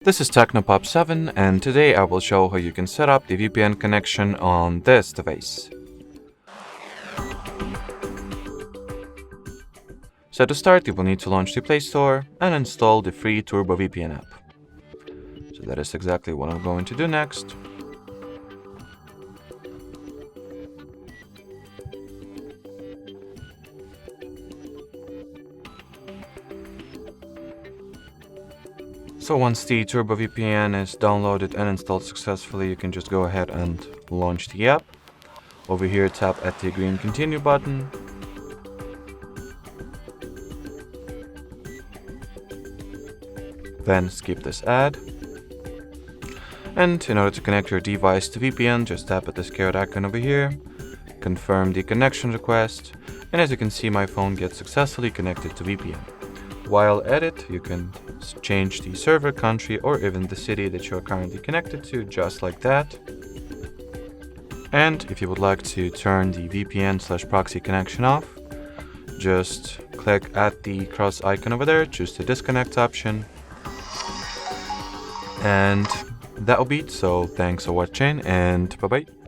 This is TECNO Pop 7, and today I will show how you can set up the VPN connection on this device. So to start, you will need to launch the Play Store and install the free Turbo VPN app. So that is exactly what I'm going to do next. So once the Turbo VPN is downloaded and installed successfully, you can just go ahead and launch the app. Over here, tap at the green continue button. Then skip this ad. And in order to connect your device to VPN, just tap at this carrot icon over here, confirm the connection request, and as you can see, my phone gets successfully connected to VPN. While at it, you can change the server, country, or even the city that you are currently connected to, just like that. And if you would like to turn the VPN/proxy connection off, just click at the cross icon over there, choose the disconnect option, and that'll be it. So thanks for watching, and bye bye.